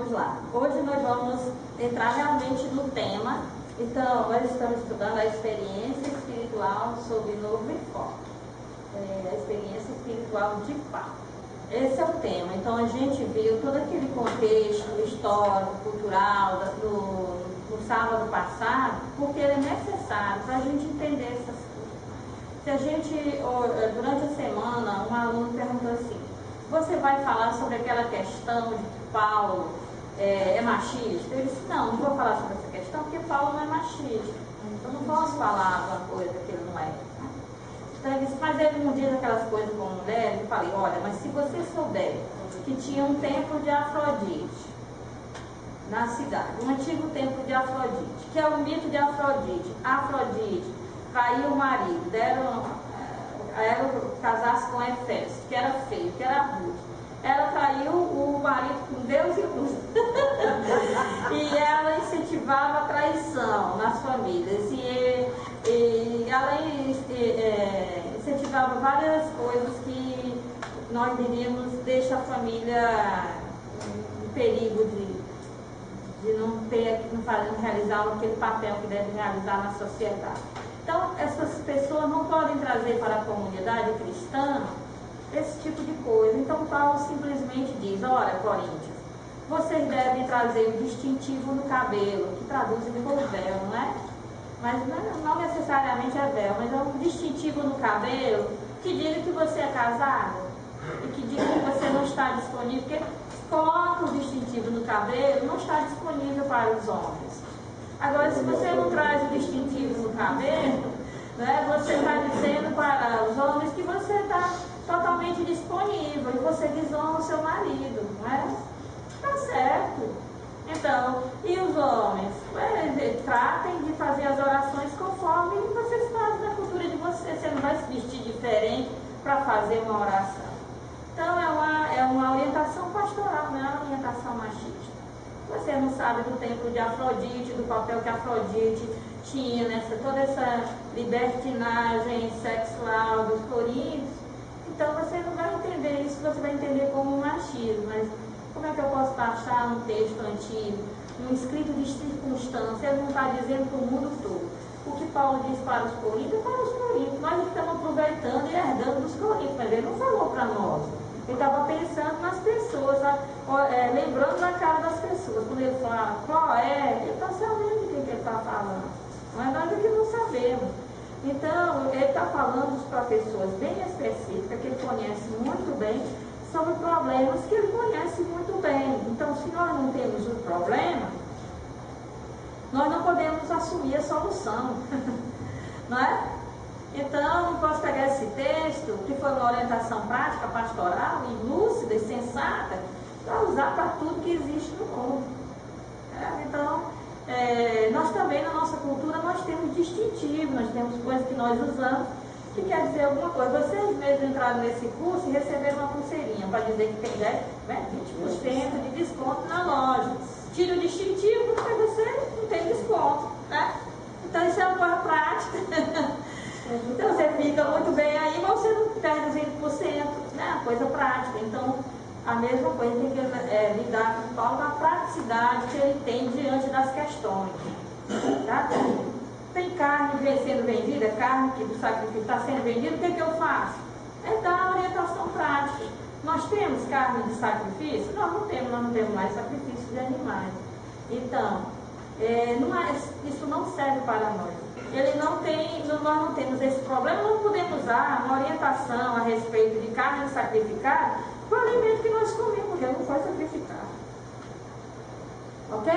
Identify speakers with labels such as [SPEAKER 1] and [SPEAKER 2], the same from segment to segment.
[SPEAKER 1] vamos lá. Hoje nós vamos entrar realmente no tema. Então, nós estamos estudando a experiência espiritual sob novo enfoque. A experiência espiritual de Paulo. Esse é o tema. Então, a gente viu todo aquele contexto histórico, cultural, no sábado passado, porque ele é necessário para a gente entender essas coisas. Se a gente, durante a semana, um aluno perguntou assim: você vai falar sobre aquela questão de que Paulo é machista? Eu disse: não vou falar sobre essa questão porque Paulo não é machista. Eu não posso falar uma coisa que ele não é. Então ele disse: mas ele não diz aquelas coisas com mulher? Eu falei: olha, mas se você souber que tinha um templo de Afrodite na cidade, um antigo templo de Afrodite, que é o mito de Afrodite. Afrodite traiu o marido, ela casasse com Efésio, que era feio, que era rude. Ela traiu o marido com Deus e luz. E ela incentivava a traição nas famílias. E ela incentivava várias coisas que nós diríamos deixa a família em perigo de não realizar aquele papel que deve realizar na sociedade. Então, essas pessoas não podem trazer para a comunidade cristã esse tipo de coisa. Então, Paulo simplesmente diz: olha, Coríntios, vocês devem trazer o distintivo no cabelo, que traduzem por véu, não é? Mas não necessariamente é véu, mas é um distintivo no cabelo que diga que você é casado e que diga que você não está disponível, porque coloca o distintivo no cabelo, não está disponível para os homens. Agora, se você não traz o distintivo no cabelo, né, você está dizendo para os homens que você está totalmente disponível e você desonra o seu marido, não é? Está certo. Então, e os homens? Tratem de fazer as orações conforme vocês fazem na cultura de vocês. Você não vai se vestir diferente para fazer uma oração. Então, é uma orientação pastoral, não é uma orientação machista. Você não sabe do templo de Afrodite, do papel que Afrodite tinha toda essa libertinagem sexual dos coríntios. Então você não vai entender isso, você vai entender como machismo. Mas como é que eu posso baixar um texto antigo, um escrito de circunstância? Ele não está dizendo para o mundo todo. O que Paulo diz para os coríntios é para os coríntios. Nós estamos aproveitando e herdando dos coríntios, mas ele não falou para nós. Ele estava pensando nas pessoas, lembrando da cara das pessoas. Quando ele fala qual é, ele está sabendo de quem que ele está falando. Mas nós aqui não sabemos. Então, ele está falando para pessoas bem específicas, que ele conhece muito bem, sobre problemas que ele conhece muito bem. Então, se nós não temos um problema, nós não podemos assumir a solução. Não é? Então, posso pegar esse texto, que foi uma orientação prática, pastoral, e lúcida e sensata, para usar para tudo que existe no mundo. Então, nós também, na nossa cultura, nós temos distintivo, nós temos coisas que nós usamos, que quer dizer alguma coisa. Vocês mesmos entraram nesse curso e receberam uma pulseirinha, para dizer que tem 20% de desconto na loja. Tira o distintivo, porque você não tem desconto, né? Então, isso é uma coisa prática. Então você fica muito bem aí, mas você não perde os 20%, né? Coisa prática. Então, a mesma coisa tem que lidar com Paulo na praticidade que ele tem diante das questões. Tá? Tem carne sendo vendida, carne que do sacrifício está sendo vendida, o que eu faço? É dar a orientação prática. Nós temos carne de sacrifício? Nós não temos mais sacrifício de animais. Então, isso não serve para nós. Nós não temos esse problema, não podemos usar uma orientação a respeito de carne sacrificada para o alimento que nós comemos, porque não foi sacrificado. Ok?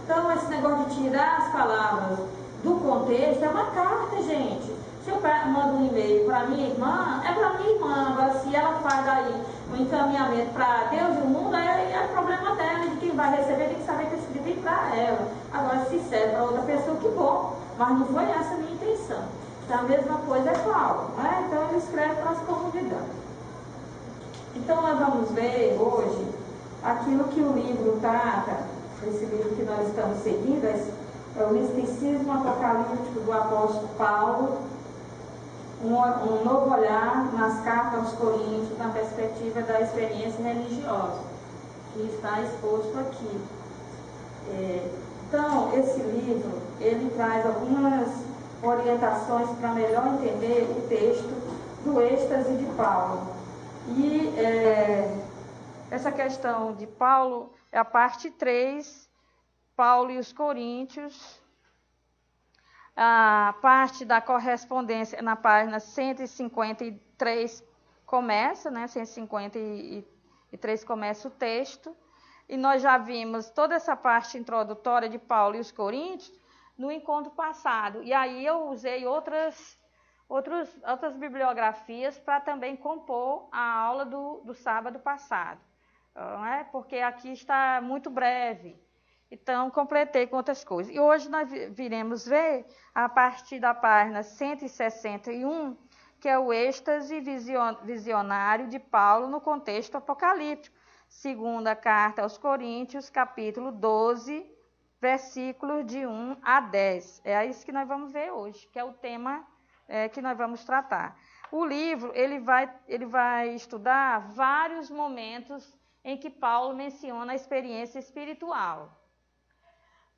[SPEAKER 1] Então, esse negócio de tirar as palavras do contexto é uma carta, gente. Se eu mando um e-mail para minha irmã, é para minha irmã. Agora, se ela faz aí um encaminhamento para Deus e o mundo, aí é problema dela, de quem vai receber tem que saber que esse livro é para ela. Agora, se serve para outra pessoa, que bom. Mas não foi essa a minha intenção. Então, a mesma coisa é Paulo, né? Então, ele escreve para as comunidades. Então, nós vamos ver hoje aquilo que o livro trata, esse livro que nós estamos seguindo, é o misticismo apocalíptico do apóstolo Paulo, um novo olhar nas cartas aos Coríntios, na perspectiva da experiência religiosa. que está exposto aqui. Então, esse livro, ele traz algumas orientações para melhor entender o texto do êxtase de Paulo. E essa questão de Paulo é a parte 3, Paulo e os Coríntios. A parte da correspondência na página 153 começa, né? 153 começa o texto. E nós já vimos toda essa parte introdutória de Paulo e os Coríntios no encontro passado. E aí eu usei outras bibliografias para também compor a aula do sábado passado. Não é? Porque aqui está muito breve. Então, completei com outras coisas. E hoje nós viremos ver, a partir da página 161, que é o êxtase visionário de Paulo no contexto apocalíptico. Segunda carta aos Coríntios, capítulo 12, versículos de 1 a 10. É isso que nós vamos ver hoje, que é o tema que nós vamos tratar. O livro ele vai estudar vários momentos em que Paulo menciona a experiência espiritual.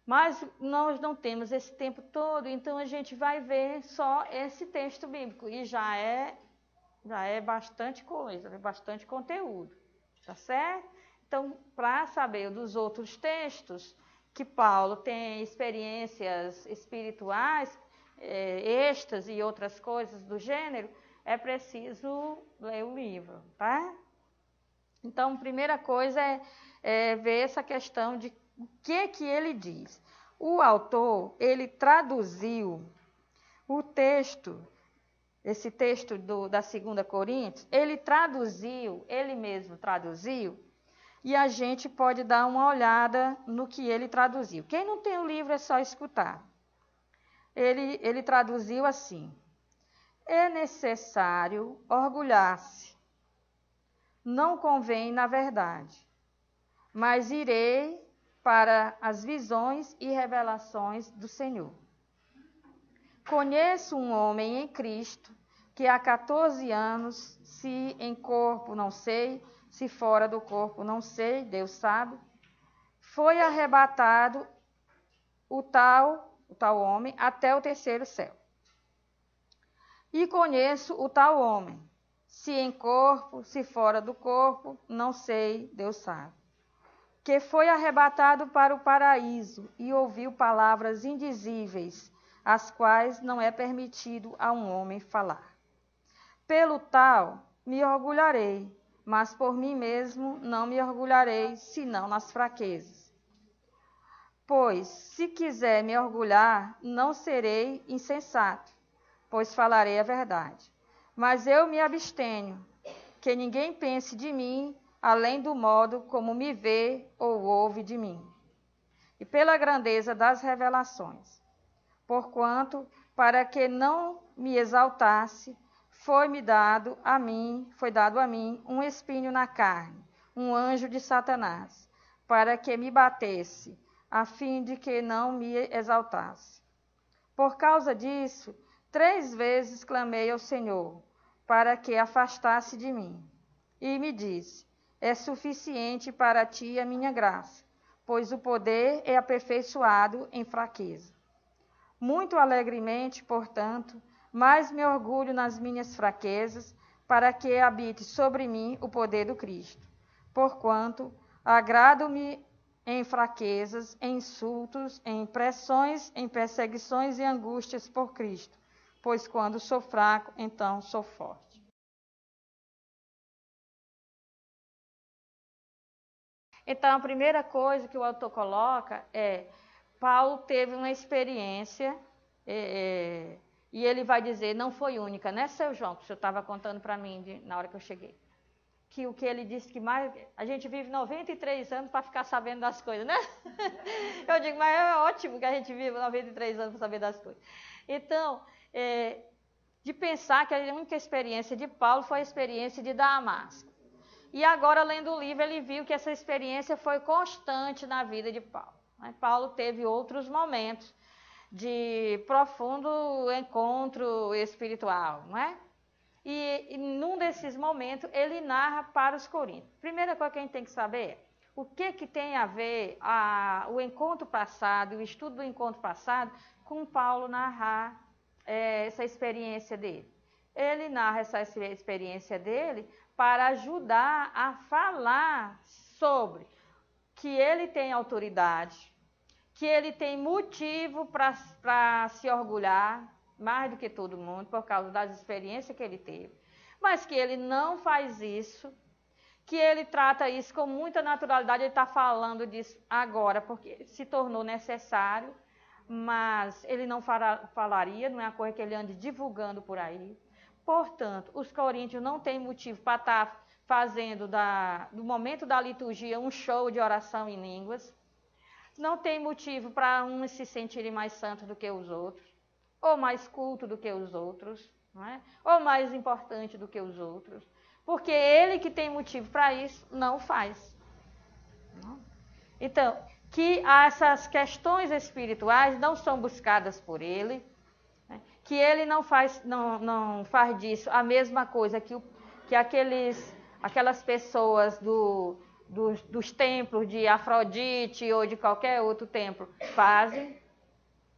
[SPEAKER 1] Mas nós não temos esse tempo todo, então a gente vai ver só esse texto bíblico. E já é bastante coisa, bastante conteúdo. Tá certo? Então, para saber dos outros textos que Paulo tem experiências espirituais, êxtase e outras coisas do gênero, é preciso ler o livro, tá? Então, a primeira coisa é ver essa questão de o que ele diz. O autor, ele traduziu o texto, esse texto da 2 Coríntios, ele mesmo traduziu, e a gente pode dar uma olhada no que ele traduziu. Quem não tem o livro é só escutar. Ele traduziu assim: é necessário orgulhar-se, não convém na verdade, mas irei para as visões e revelações do Senhor. Conheço um homem em Cristo que há 14 anos, se em corpo não sei, se fora do corpo não sei, Deus sabe, foi arrebatado o tal homem até o terceiro céu. E conheço o tal homem, se em corpo, se fora do corpo, não sei, Deus sabe, que foi arrebatado para o paraíso e ouviu palavras indizíveis, as quais não é permitido a um homem falar. Pelo tal me orgulharei, mas por mim mesmo não me orgulharei, senão nas fraquezas. Pois, se quiser me orgulhar, não serei insensato, pois falarei a verdade. Mas eu me abstenho, que ninguém pense de mim além do modo como me vê ou ouve de mim. E pela grandeza das revelações, porquanto, para que não me exaltasse, foi dado a mim um espinho na carne, um anjo de Satanás, para que me batesse, a fim de que não me exaltasse. Por causa disso, 3 vezes clamei ao Senhor, para que afastasse de mim. E me disse: é suficiente para ti a minha graça, pois o poder é aperfeiçoado em fraqueza. Muito alegremente, portanto, mais me orgulho nas minhas fraquezas, para que habite sobre mim o poder do Cristo. Porquanto agrado-me em fraquezas, em insultos, em pressões, em perseguições e angústias por Cristo, pois quando sou fraco, então sou forte. Então, a primeira coisa que o autor coloca é: Paulo teve uma experiência, e ele vai dizer, não foi única, né, seu João, que o senhor estava contando para mim na hora que eu cheguei. Que o que ele disse que mais... A gente vive 93 anos para ficar sabendo das coisas, né? Eu digo, mas é ótimo que a gente vive 93 anos para saber das coisas. Então, de pensar que a única experiência de Paulo foi a experiência de Damasco. E agora, lendo o livro, ele viu que essa experiência foi constante na vida de Paulo. Paulo teve outros momentos de profundo encontro espiritual, não é? E num desses momentos, ele narra para os coríntios. Primeira coisa que a gente tem que saber é,
[SPEAKER 2] o que tem a ver o encontro passado, o estudo do encontro passado, com Paulo narrar essa experiência dele. Ele narra essa experiência dele para ajudar a falar sobre que ele tem autoridade, que ele tem motivo para se orgulhar, mais do que todo mundo, por causa das experiências que ele teve, mas que ele não faz isso, que ele trata isso com muita naturalidade. Ele está falando disso agora, porque se tornou necessário, mas ele não falaria, não é uma coisa que ele ande divulgando por aí. Portanto, os coríntios não têm motivo para estar fazendo do momento da liturgia um show de oração em línguas. Não tem motivo para uns se sentirem mais santos do que os outros, ou mais culto do que os outros, não é? Ou mais importante do que os outros. Porque ele que tem motivo para isso, não faz. Então, que essas questões espirituais não são buscadas por ele, né? Que ele não faz disso a mesma coisa que aquelas pessoas dos templos de Afrodite ou de qualquer outro templo fazem,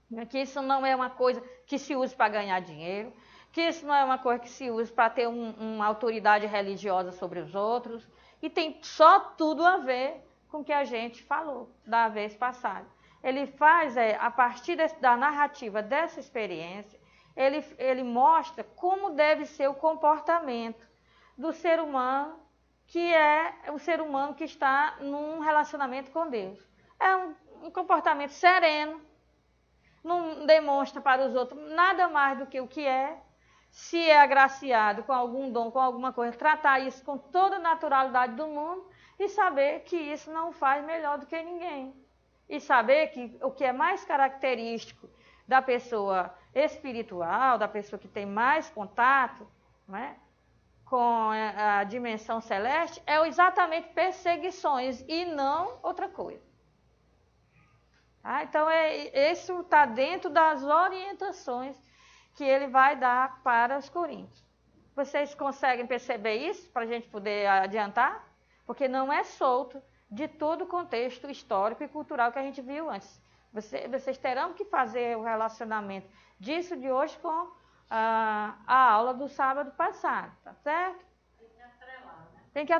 [SPEAKER 2] né? Que isso não é uma coisa que se use para ganhar dinheiro, que isso não é uma coisa que se usa para ter uma autoridade religiosa sobre os outros, e tem só tudo a ver com o que a gente falou da vez passada. Ele faz, a partir da narrativa dessa experiência, ele mostra como deve ser o comportamento do ser humano, que é o ser humano que está num relacionamento com Deus. É um comportamento sereno, não demonstra para os outros nada mais do que o que é. Se é agraciado com algum dom, com alguma coisa, tratar isso com toda a naturalidade do mundo e saber que isso não faz melhor do que ninguém. E saber que o que é mais característico da pessoa espiritual, da pessoa que tem mais contato, né, com a dimensão celeste, é exatamente perseguições e não outra coisa. Então, isso está dentro das orientações que ele vai dar para os coríntios. Vocês conseguem perceber isso, para a gente poder adiantar? Porque não é solto de todo o contexto histórico e cultural que a gente viu antes. Vocês terão que fazer o relacionamento disso de hoje com a aula do sábado passado, tá certo?
[SPEAKER 1] Tem que atrelar, né?
[SPEAKER 2] Tem que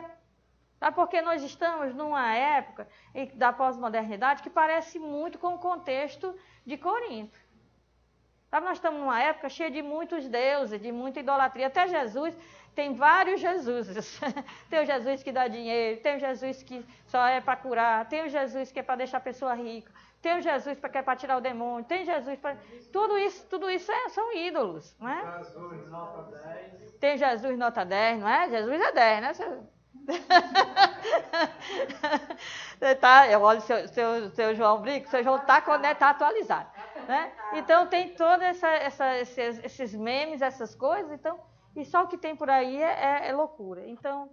[SPEAKER 2] porque nós estamos numa época da pós-modernidade que parece muito com o contexto de Corinto. Nós estamos numa época cheia de muitos deuses, de muita idolatria. Até Jesus, tem vários Jesuses. Tem o Jesus que dá dinheiro, tem o Jesus que só é para curar, tem o Jesus que é para deixar a pessoa rica, tem o Jesus que é para tirar o demônio, tem Jesus para... Tudo isso são ídolos, não é?
[SPEAKER 3] Jesus nota 10.
[SPEAKER 2] Tem Jesus nota 10, não é? Jesus é 10, né? Tá, eu olho o seu João Brico, o seu João está atualizado, né? Então tem todos esses memes, essas coisas, então, e só o que tem por aí é loucura. Então,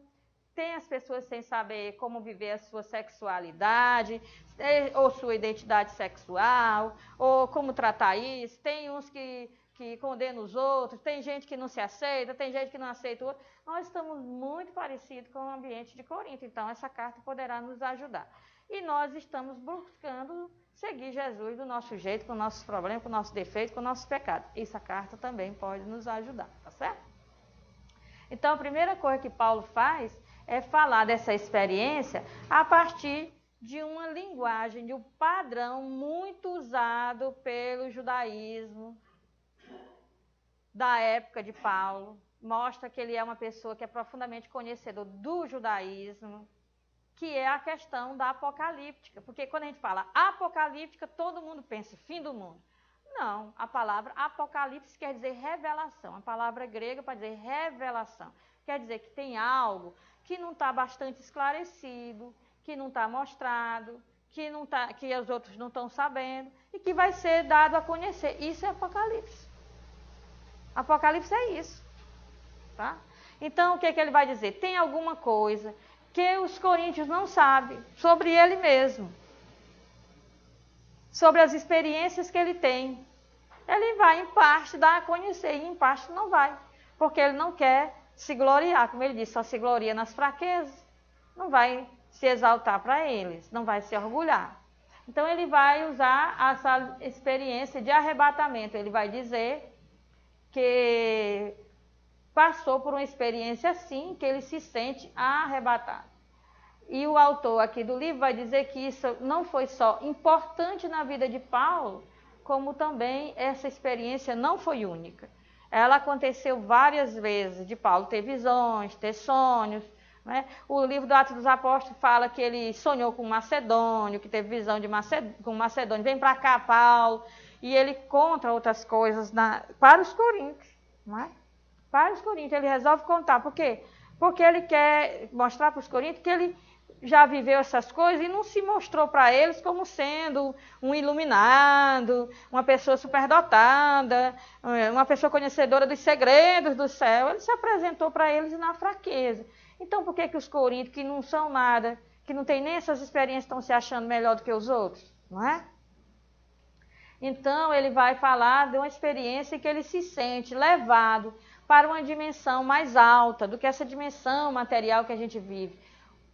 [SPEAKER 2] tem as pessoas sem saber como viver a sua sexualidade, ou sua identidade sexual, ou como tratar isso. Tem uns que condenam os outros, tem gente que não se aceita, tem gente que não aceita o outro. Nós estamos muito parecidos com o ambiente de Corinto, então essa carta poderá nos ajudar. E nós estamos buscando seguir Jesus do nosso jeito, com nossos problemas, com nossos defeitos, com nossos pecados. Essa carta também pode nos ajudar, tá certo? Então, a primeira coisa que Paulo faz é falar dessa experiência a partir de uma linguagem, de um padrão muito usado pelo judaísmo da época de Paulo. Mostra que ele é uma pessoa que é profundamente conhecedor do judaísmo, que é a questão da apocalíptica. Porque quando a gente fala apocalíptica, todo mundo pensa fim do mundo. Não, a palavra apocalipse quer dizer revelação. A palavra grega para dizer revelação. Quer dizer que tem algo que não está bastante esclarecido, que não está mostrado, que os outros não estão sabendo e que vai ser dado a conhecer. Isso é apocalipse. Apocalipse é isso. Tá? Então, o que ele vai dizer? Tem alguma coisa que os coríntios não sabem sobre ele mesmo, sobre as experiências que ele tem. Ele vai, em parte, dar a conhecer, e em parte não vai, porque ele não quer se gloriar. Como ele disse, só se gloria nas fraquezas, não vai se exaltar para eles, não vai se orgulhar. Então ele vai usar essa experiência de arrebatamento, ele vai dizer que passou por uma experiência assim, que ele se sente arrebatado. E o autor aqui do livro vai dizer que isso não foi só importante na vida de Paulo, como também essa experiência não foi única. Ela aconteceu várias vezes, de Paulo ter visões, ter sonhos, né? O livro do Atos dos Apóstolos fala que ele sonhou com Macedônio, que teve visão com Macedônio, vem para cá, Paulo, e ele conta outras coisas para os coríntios, né? Para os coríntios, ele resolve contar. Por quê? Porque ele quer mostrar para os coríntios que ele já viveu essas coisas e não se mostrou para eles como sendo um iluminado, uma pessoa superdotada, uma pessoa conhecedora dos segredos do céu. Ele se apresentou para eles na fraqueza. Então, por que os coríntios, que não são nada, que não têm nem essas experiências, estão se achando melhor do que os outros? Não é? Então, ele vai falar de uma experiência em que ele se sente levado para uma dimensão mais alta do que essa dimensão material que a gente vive.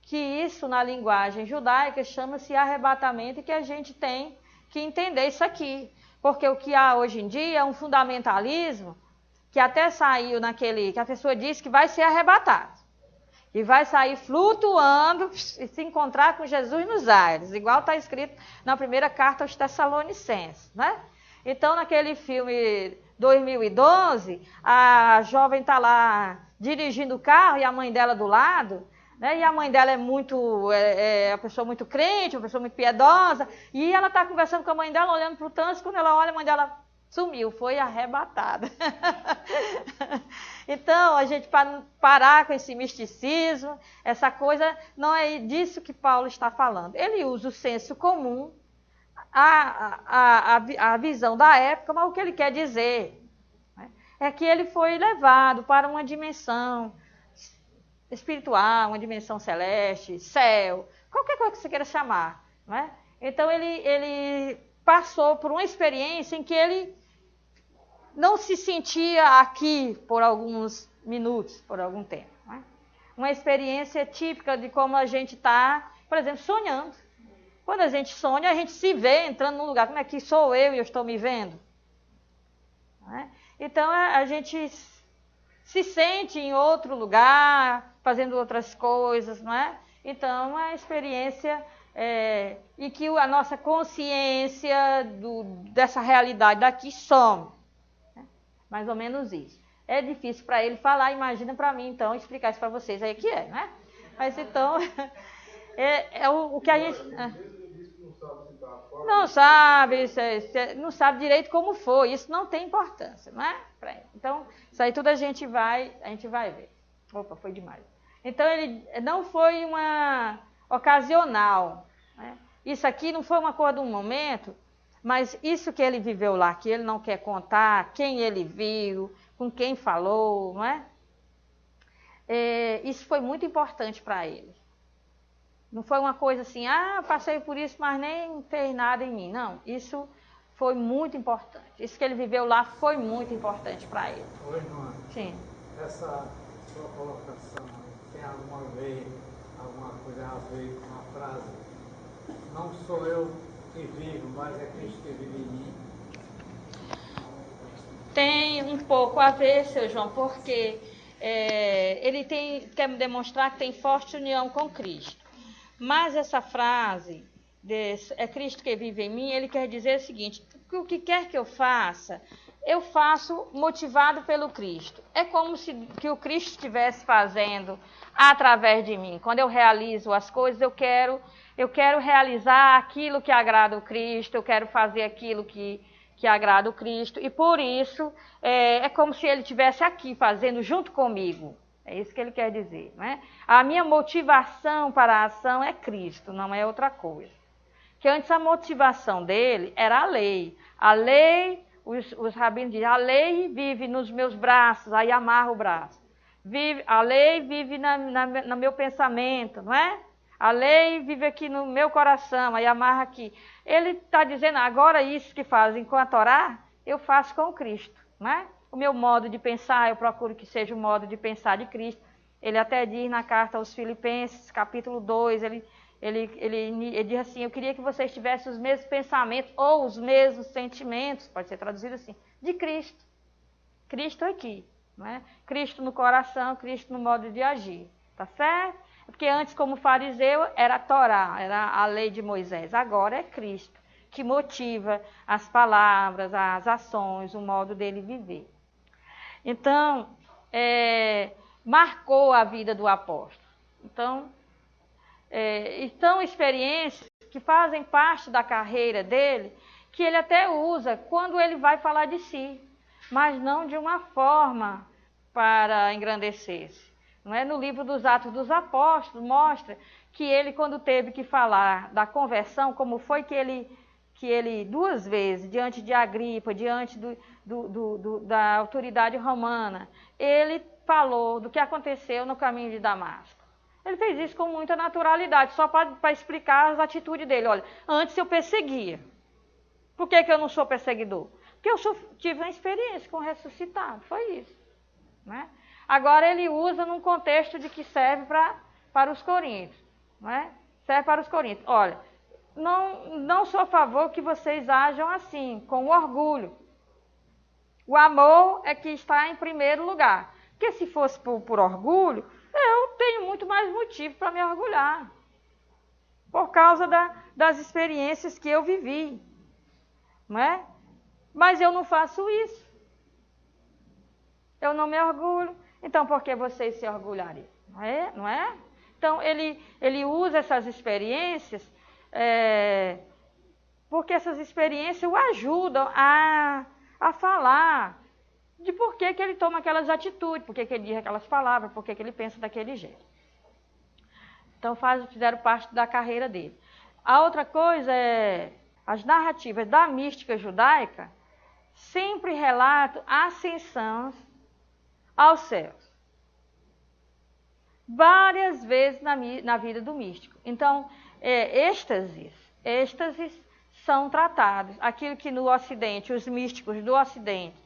[SPEAKER 2] Que isso, na linguagem judaica, chama-se arrebatamento, e que a gente tem que entender isso aqui. Porque o que há hoje em dia é um fundamentalismo que até saiu que a pessoa diz que vai ser arrebatado. E vai sair flutuando e se encontrar com Jesus nos ares, igual está escrito na primeira carta aos Tessalonicenses, né? Então, naquele filme 2012, a jovem está lá dirigindo o carro e a mãe dela do lado, né? E a mãe dela é uma pessoa muito crente, uma pessoa muito piedosa, e ela está conversando com a mãe dela, olhando para o trânsito, quando ela olha, a mãe dela sumiu, foi arrebatada. Então, a gente parar com esse misticismo, essa coisa, não é disso que Paulo está falando. Ele usa o senso comum, a visão da época, mas o que ele quer dizer, né, é que ele foi levado para uma dimensão espiritual, uma dimensão celeste, céu, qualquer coisa que você queira chamar. Né? Então, ele passou por uma experiência em que ele não se sentia aqui por alguns minutos, por algum tempo. Né? Uma experiência típica de como a gente está, por exemplo, sonhando. Quando a gente sonha, a gente se vê entrando num lugar. Como é que sou eu e eu estou me vendo? Né? Então, a gente se sente em outro lugar, fazendo outras coisas. Não é? Então, é uma experiência em que a nossa consciência dessa realidade daqui some. Mais ou menos isso. É difícil para ele falar, imagina para mim, então, explicar isso para vocês aí que é, né? Mas então, o que a gente... Não sabe, não sabe direito como foi, isso não tem importância, não é? Então, isso aí tudo a gente vai ver. Opa, foi demais. Então, ele não foi uma ocasional, né? Isso aqui não foi uma coisa de um momento, mas isso que ele viveu lá, que ele não quer contar, quem ele viu, com quem falou, não é? Isso foi muito importante para ele. Não foi uma coisa assim, passei por isso, mas nem fez nada em mim. Não, isso foi muito importante. Isso que ele viveu lá foi muito importante para ele.
[SPEAKER 3] Oi, Joana.
[SPEAKER 2] Sim.
[SPEAKER 3] Essa sua colocação tem alguma coisa a ver com a frase, não sou eu que vivo, mas é Cristo que vive em mim?
[SPEAKER 2] Tem um pouco a ver, seu João, porque ele quer demonstrar que tem forte união com Cristo. Mas essa frase, é Cristo que vive em mim, ele quer dizer o seguinte, que o que quer que eu faça motivado pelo Cristo. É como se que o Cristo estivesse fazendo através de mim. Quando eu realizo as coisas, eu quero realizar aquilo que agrada o Cristo, eu quero fazer aquilo que agrada o Cristo, e por isso é como se ele estivesse aqui fazendo junto comigo. É isso que ele quer dizer, né? A minha motivação para a ação é Cristo, não é outra coisa. Que antes a motivação dele era a lei. A lei, os rabinos dizem, a lei vive nos meus braços, aí amarra o braço. A lei vive no meu pensamento, não é? A lei vive aqui no meu coração, aí amarra aqui. Ele está dizendo, agora isso que fazem com a Torá, eu faço com o Cristo, né? O meu modo de pensar, eu procuro que seja o modo de pensar de Cristo. Ele até diz na carta aos Filipenses, capítulo 2, ele diz assim, eu queria que vocês tivessem os mesmos pensamentos ou os mesmos sentimentos, pode ser traduzido assim, de Cristo. Cristo aqui, não é? Cristo no coração, Cristo no modo de agir, tá certo? Porque antes, como fariseu, era a Torá, era a lei de Moisés. Agora é Cristo que motiva as palavras, as ações, o modo dele viver. Então, marcou a vida do apóstolo. Então, são experiências que fazem parte da carreira dele, que ele até usa quando ele vai falar de si, mas não de uma forma para engrandecer-se. Não é? No livro dos Atos dos Apóstolos, mostra que ele, quando teve que falar da conversão, como foi que ele 2 vezes, diante de Agripa, diante da autoridade romana, ele falou do que aconteceu no caminho de Damasco. Ele fez isso com muita naturalidade, só para explicar as atitudes dele. Olha, antes eu perseguia. Por que eu não sou perseguidor? Porque eu tive uma experiência com o ressuscitado, foi isso. Né? Agora ele usa num contexto de que serve para os coríntios. Né? Serve para os coríntios. Olha, não sou a favor que vocês ajam assim, com orgulho. O amor é que está em primeiro lugar. Porque se fosse por orgulho, eu tenho muito mais motivo para me orgulhar. Por causa das experiências que eu vivi. Não é? Mas eu não faço isso. Eu não me orgulho. Então, por que vocês se orgulhariam? Não é? Então, ele usa essas experiências, porque essas experiências o ajudam a falar de por que ele toma aquelas atitudes, por que ele diz aquelas palavras, por que ele pensa daquele jeito. Então, fizeram parte da carreira dele. A outra coisa é, as narrativas da mística judaica sempre relatam ascensões aos céus. Várias vezes na vida do místico. Então, êxtases são tratados. Aquilo que no Ocidente, os místicos do Ocidente,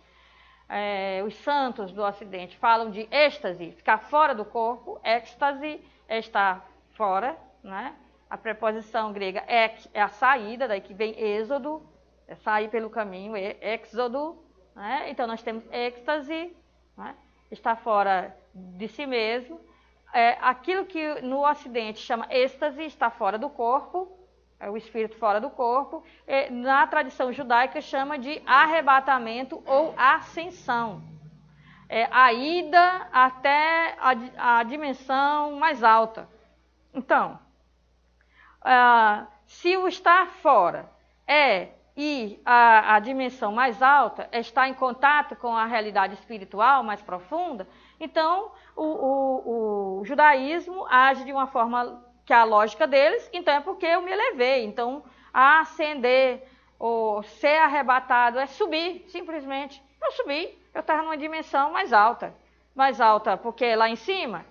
[SPEAKER 2] os santos do Ocidente falam de êxtase, ficar fora do corpo. Êxtase é estar fora, né? A preposição grega ek é a saída, daí que vem êxodo, é sair pelo caminho, êxodo. Né? Então nós temos êxtase, né? Estar fora de si mesmo. Aquilo que no Ocidente chama êxtase, está fora do corpo, é o espírito fora do corpo. Na tradição judaica chama de arrebatamento ou ascensão. A ida até a dimensão mais alta. Então, se o estar fora ir à dimensão mais alta, estar em contato com a realidade espiritual mais profunda, então o judaísmo age de uma forma que é a lógica deles, então é porque eu me elevei. Então, ascender ou ser arrebatado é subir, simplesmente. Eu subi, eu estava numa dimensão mais alta. Mais alta porque lá em cima,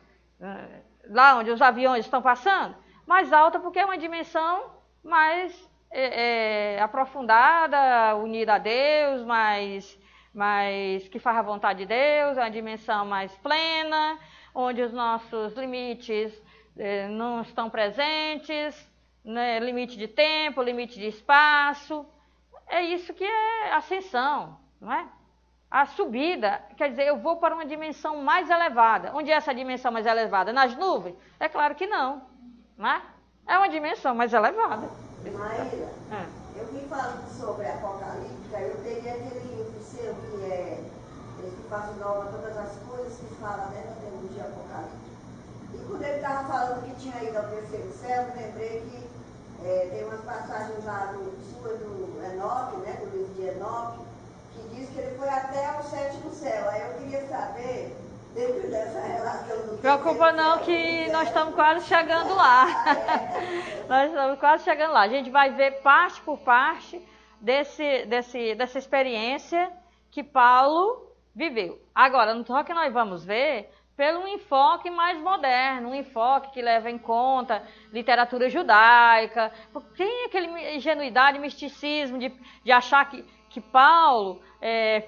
[SPEAKER 2] lá onde os aviões estão passando, mais alta porque é uma dimensão mais aprofundada, unida a Deus, mais que faz a vontade de Deus, é uma dimensão mais plena, onde os nossos limites não estão presentes, né? Limite de tempo, limite de espaço. É isso que é ascensão, não é? A subida, quer dizer, eu vou para uma dimensão mais elevada. Onde é essa dimensão mais elevada? Nas nuvens? É claro que não, não é? É uma dimensão mais elevada.
[SPEAKER 4] Maíra, eu vim falando sobre Apocalíptica, eu peguei aquele livro seu que que faz nova todas as coisas que fala, né, na teologia apocalíptica. E quando ele estava falando que tinha ido ao terceiro céu, eu lembrei que tem umas passagens lá do Enoque, né, do livro de Enoque, que diz que ele foi até ao sétimo céu. Aí eu queria saber, dentro dessa relação do
[SPEAKER 2] preocupa não que nós estamos quase chegando lá. Nós estamos quase chegando lá. A gente vai ver parte por parte dessa experiência que Paulo viveu. Agora, no que nós vamos ver pelo um enfoque mais moderno, um enfoque que leva em conta literatura judaica. Tem aquela ingenuidade, misticismo de achar que que Paulo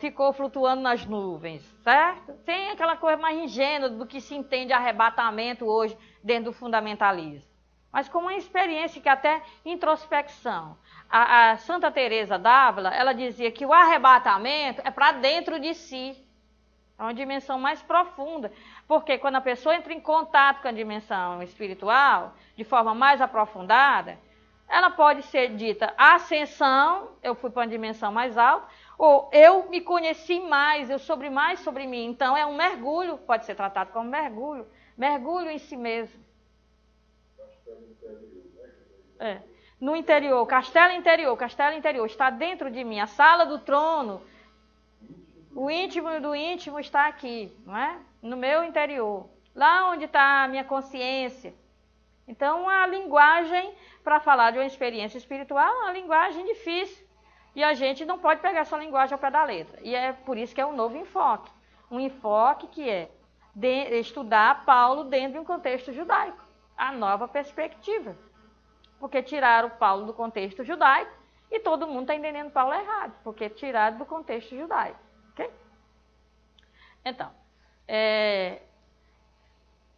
[SPEAKER 2] ficou flutuando nas nuvens, certo? Tem aquela coisa mais ingênua do que se entende arrebatamento hoje dentro do fundamentalismo. Mas com uma experiência que até introspecção. A Santa Teresa d'Ávila, ela dizia que o arrebatamento é para dentro de si. É uma dimensão mais profunda. Porque quando a pessoa entra em contato com a dimensão espiritual, de forma mais aprofundada, ela pode ser dita ascensão, eu fui para uma dimensão mais alta, ou eu me conheci mais, eu soube mais sobre mim. Então é um mergulho, pode ser tratado como mergulho, mergulho em si mesmo. No interior, castelo interior, está dentro de mim, a sala do trono, o íntimo do íntimo está aqui, não é? No meu interior, lá onde está a minha consciência. Então, a linguagem, para falar de uma experiência espiritual, é uma linguagem difícil. E a gente não pode pegar essa linguagem ao pé da letra. E é por isso que é um novo enfoque. Um enfoque que é estudar Paulo dentro de um contexto judaico. A nova perspectiva. Porque tiraram Paulo do contexto judaico e todo mundo está entendendo Paulo errado. Porque é tirado do contexto judaico. Ok? Então,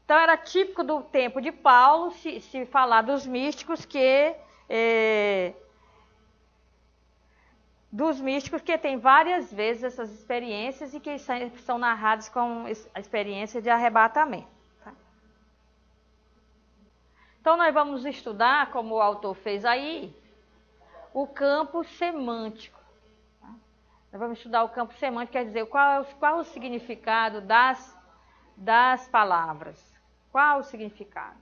[SPEAKER 2] então, era típico do tempo de Paulo se falar dos místicos que tem várias vezes essas experiências e que são narradas com a experiência de arrebatamento. Tá? Então, nós vamos estudar, como o autor fez aí, o campo semântico. Tá? Nós vamos estudar o campo semântico, quer dizer, qual o significado das palavras. Qual o significado?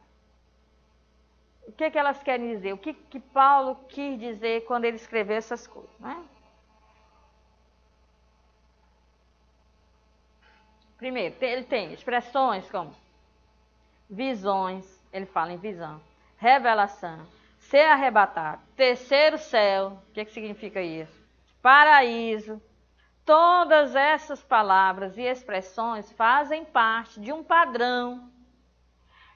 [SPEAKER 2] O que elas querem dizer? O que Paulo quis dizer quando ele escreveu essas coisas? Né? Primeiro, ele tem expressões como visões, ele fala em visão, revelação, ser arrebatado, terceiro céu, o que significa isso? Paraíso. Todas essas palavras e expressões fazem parte de um padrão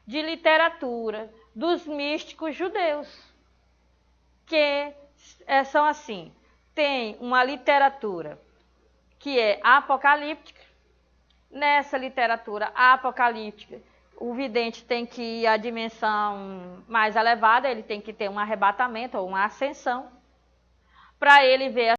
[SPEAKER 2] de literatura dos místicos judeus, que são assim, tem uma literatura que é apocalíptica. Nessa literatura apocalíptica, o vidente tem que ir à dimensão mais elevada, ele tem que ter um arrebatamento ou uma ascensão, para ele ver